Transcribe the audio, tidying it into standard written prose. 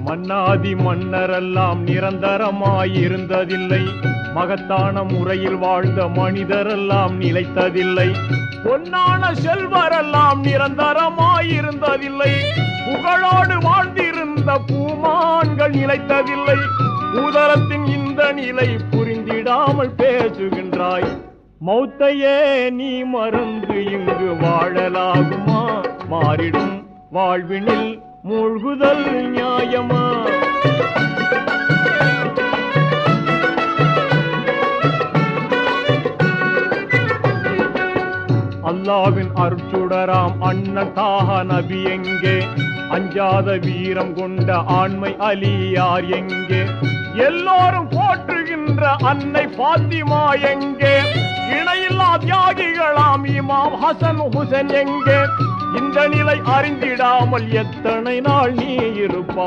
மன்னாதி மன்னரெல்லாம் நிரந்தரமாயிருந்ததில்லை, மகத்தான முறையில் வாழ்ந்த மனிதரெல்லாம் நிலைத்ததில்லை. பொன்னான செல்வரெல்லாம் நிரந்தரமாயிருந்ததில்லை, புகழோடு வாழ்ந்திருந்த பூமான்கள் நிலைத்ததில்லை. உதரத்தின் இந்த நிலை புரிந்திடாமல் பேசுகின்றாய். மௌத்தையே நீ மறந்து இங்கு வாழலாகுமா? மாறிடும் வாழ்வினில் மூழ்குதல் நியாயமா? அல்லாவின் அருட்சுடராம் அண்ணன் தாஹ நபி எங்கே? அஞ்சாத வீரம் கொண்ட ஆண்மை அலியார் எங்கே? எல்லோரும் போற்றுகின்ற அன்னை பாத்திமா எங்கே? இணையில்லா தியாகிகளாம் இமாம் ஹசன் ஹுசைன் எங்கே? இந்த நிலை அறிந்திடாமல் எத்தனை நாள் நீ இருப்பாய்?